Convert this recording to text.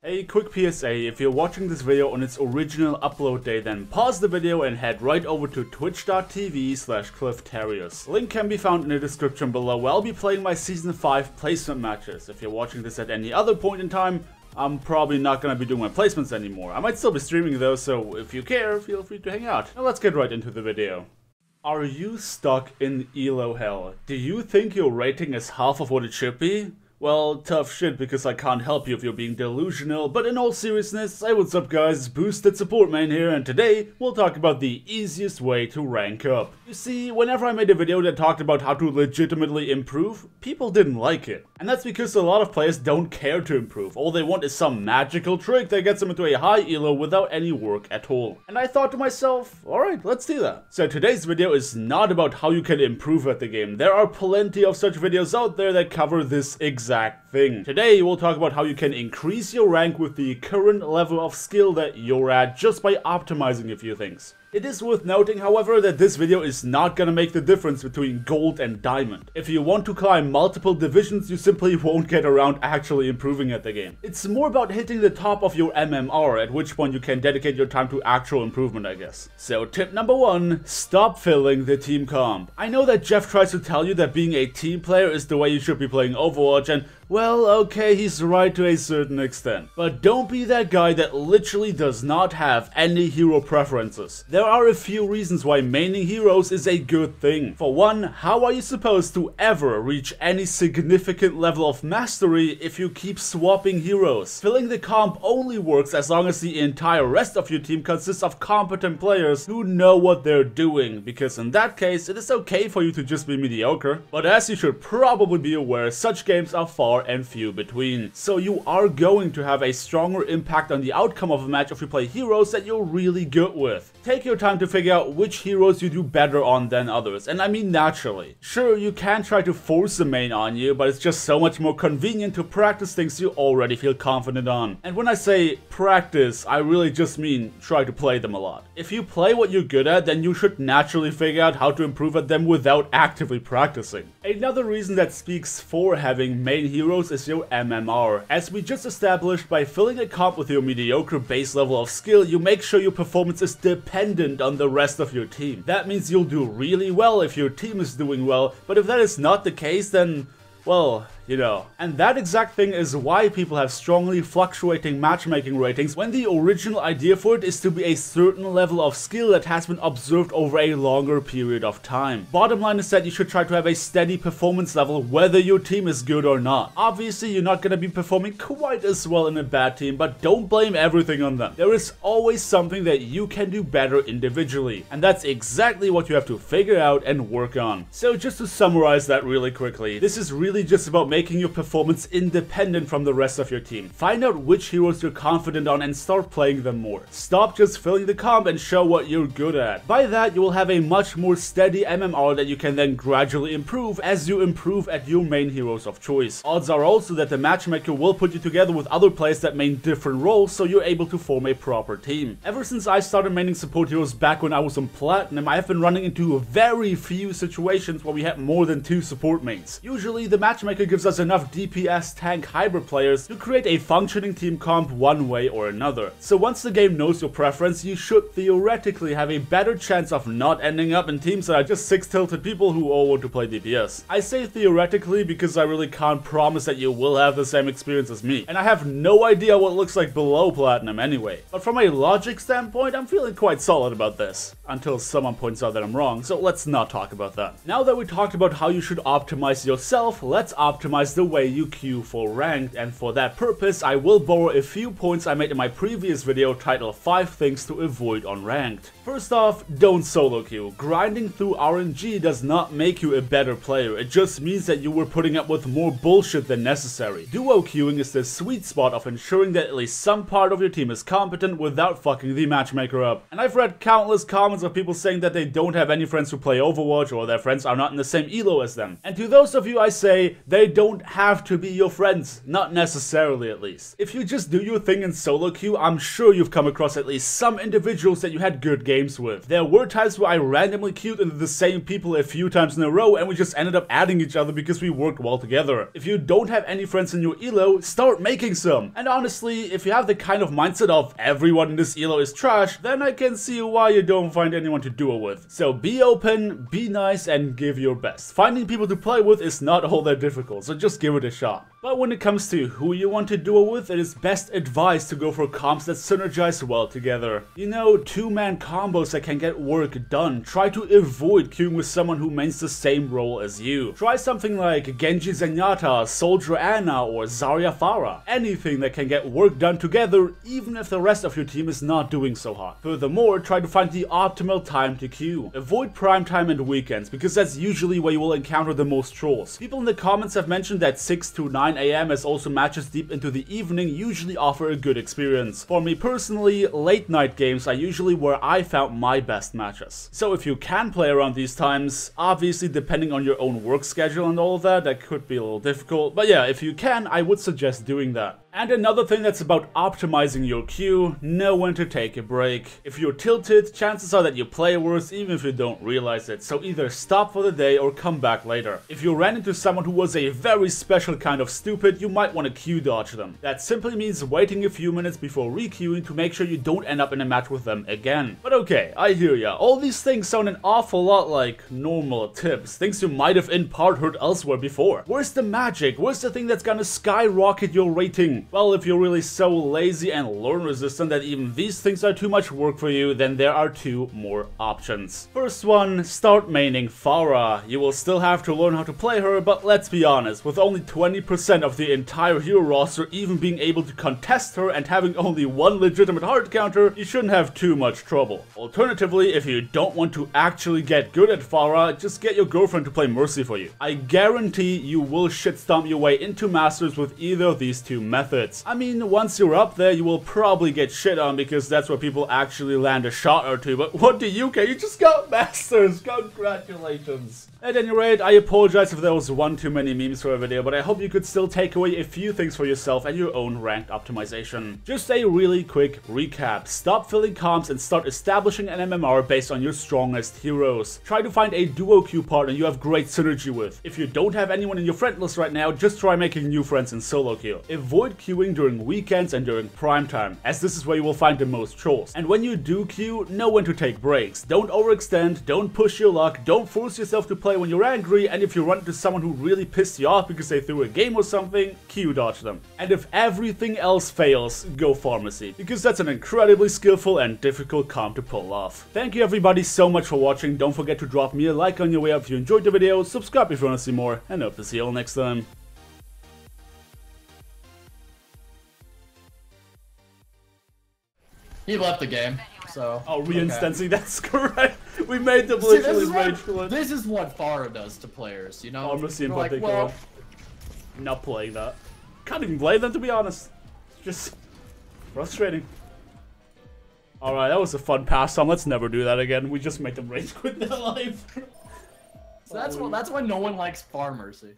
Hey, quick PSA, if you're watching this video on its original upload day, then pause the video and head right over to twitch.tv/Terios. Link can be found in the description below, where I'll be playing my Season 5 placement matches. If you're watching this at any other point in time, I'm probably not gonna be doing my placements anymore. I might still be streaming though, so if you care, feel free to hang out. Now let's get right into the video. Are you stuck in ELO hell? Do you think your rating is half of what it should be? Well, tough shit, because I can't help you if you're being delusional, but in all seriousness, hey, what's up guys, Boosted Support Man here, and today we'll talk about the easiest way to rank up. You see, whenever I made a video that talked about how to legitimately improve, people didn't like it. And that's because a lot of players don't care to improve. All they want is some magical trick that gets them into a high elo without any work at all. And I thought to myself, alright, let's do that. So today's video is not about how you can improve at the game. There are plenty of such videos out there that cover this exact thing. Today we'll talk about how you can increase your rank with the current level of skill that you're at just by optimizing a few things. It is worth noting, however, that this video is not gonna make the difference between gold and diamond. If you want to climb multiple divisions, you simply won't get around actually improving at the game. It's more about hitting the top of your MMR, at which point you can dedicate your time to actual improvement, I guess. So tip number 1, stop filling the team comp. I know that Jeff tries to tell you that being a team player is the way you should be playing Overwatch, and well, okay, he's right to a certain extent. But don't be that guy that literally does not have any hero preferences. There are a few reasons why maining heroes is a good thing. For one, how are you supposed to ever reach any significant level of mastery if you keep swapping heroes? Filling the comp only works as long as the entire rest of your team consists of competent players who know what they're doing, because in that case, it is okay for you to just be mediocre. But as you should probably be aware, such games are far and few between. So you are going to have a stronger impact on the outcome of a match if you play heroes that you're really good with. Take your time to figure out which heroes you do better on than others, and I mean naturally. Sure, you can try to force the main on you, but it's just so much more convenient to practice things you already feel confident on. And when I say practice, I really just mean try to play them a lot. If you play what you're good at, then you should naturally figure out how to improve at them without actively practicing. Another reason that speaks for having main heroes is your MMR. As we just established, by filling a comp with your mediocre base level of skill, you make sure your performance is dependent on the rest of your team. That means you'll do really well if your team is doing well, but if that is not the case, then well, you know. And that exact thing is why people have strongly fluctuating matchmaking ratings when the original idea for it is to be a certain level of skill that has been observed over a longer period of time. Bottom line is that you should try to have a steady performance level whether your team is good or not. Obviously, you're not going to be performing quite as well in a bad team, but don't blame everything on them. There is always something that you can do better individually, and that's exactly what you have to figure out and work on. So just to summarize that really quickly, this is really just about making your performance independent from the rest of your team. Find out which heroes you're confident on and start playing them more. Stop just filling the comp and show what you're good at. By that, you will have a much more steady MMR that you can then gradually improve as you improve at your main heroes of choice. Odds are also that the matchmaker will put you together with other players that main different roles, so you're able to form a proper team. Ever since I started maining support heroes back when I was on Platinum, I have been running into very few situations where we had more than 2 support mains. Usually the matchmaker gives us enough DPS tank hybrid players to create a functioning team comp one way or another. So once the game knows your preference, you should theoretically have a better chance of not ending up in teams that are just 6 tilted people who all want to play DPS. I say theoretically because I really can't promise that you will have the same experience as me, and I have no idea what it looks like below Platinum anyway. But from a logic standpoint, I'm feeling quite solid about this, until someone points out that I'm wrong, so let's not talk about that. Now that we talked about how you should optimize yourself, let's optimize the way you queue for ranked, and for that purpose I will borrow a few points I made in my previous video titled 5 things to avoid on ranked. First off, don't solo queue. Grinding through RNG does not make you a better player, it just means that you were putting up with more bullshit than necessary. Duo queuing is the sweet spot of ensuring that at least some part of your team is competent without fucking the matchmaker up. And I've read countless comments of people saying that they don't have any friends who play Overwatch or their friends are not in the same elo as them. And to those of you I say, they don't have to be your friends. Not necessarily, at least. If you just do your thing in solo queue, I'm sure you've come across at least some individuals that you had good games with. There were times where I randomly queued into the same people a few times in a row and we just ended up adding each other because we worked well together. If you don't have any friends in your elo, start making some. And honestly, if you have the kind of mindset of everyone in this elo is trash, then I can see why you don't find anyone to duel with. So be open, be nice, and give your best. Finding people to play with is not all that difficult, so just give it a shot. But when it comes to who you want to duel with, it is best advised to go for comps that synergize well together. You know, two-man combos that can get work done. Try to avoid queuing with someone who mains the same role as you. Try something like Genji Zenyatta, Soldier Ana, or Zarya Pharah. Anything that can get work done together, even if the rest of your team is not doing so hot. Furthermore, try to find the optimal time to queue. Avoid prime time and weekends, because that's usually where you will encounter the most trolls. People in the comments have mentioned that 6 to 9 AM as also matches deep into the evening usually offer a good experience. For me personally, late night games are usually where I found my best matches. So if you can play around these times, obviously depending on your own work schedule and all of that, that could be a little difficult. But yeah, if you can, I would suggest doing that. And another thing that's about optimizing your queue, know when to take a break. If you're tilted, chances are that you play worse even if you don't realize it, so either stop for the day or come back later. If you ran into someone who was a very special kind of stupid, you might want to queue dodge them. That simply means waiting a few minutes before re-queuing to make sure you don't end up in a match with them again. But okay, I hear ya. All these things sound an awful lot like normal tips, things you might have in part heard elsewhere before. Where's the magic? Where's the thing that's gonna skyrocket your rating? Well, if you're really so lazy and learn resistant that even these things are too much work for you, then there are two more options. First one, start maining Pharah. You will still have to learn how to play her, but let's be honest, with only 20% of the entire hero roster even being able to contest her and having only one legitimate hard counter, you shouldn't have too much trouble. Alternatively, if you don't want to actually get good at Pharah, just get your girlfriend to play Mercy for you. I guarantee you will shitstomp your way into Masters with either of these two methods. I mean, once you're up there, you will probably get shit on because that's where people actually land a shot or two, but what do you care? You just got Masters! Congratulations! At any rate, I apologize if there was one too many memes for a video, but I hope you could still take away a few things for yourself and your own ranked optimization. Just a really quick recap. Stop filling comps and start establishing an MMR based on your strongest heroes. Try to find a duo queue partner you have great synergy with. If you don't have anyone in your friend list right now, just try making new friends in solo queue. Avoid queuing during weekends and during prime time, as this is where you will find the most trolls. And when you do queue, know when to take breaks. Don't overextend, don't push your luck, don't force yourself to play when you're angry, and if you run into someone who really pissed you off because they threw a game or something, queue dodge them. And if everything else fails, go pharmacy, because that's an incredibly skillful and difficult comp to pull off. Thank you everybody so much for watching. Don't forget to drop me a like on your way up if you enjoyed the video, subscribe if you want to see more, and hope to see you all next time. He left the game, so... Oh, re-instancing, okay. That's correct. We made them literally rage quit. This is what Pharah does to players, you know? Oh, I'm just seeing like, well... Not playing that. Can't even play them, to be honest. Just frustrating. Alright, that was a fun pastime. Let's never do that again. We just made them rage quit their life. So that's why no one likes Pharah Mercy.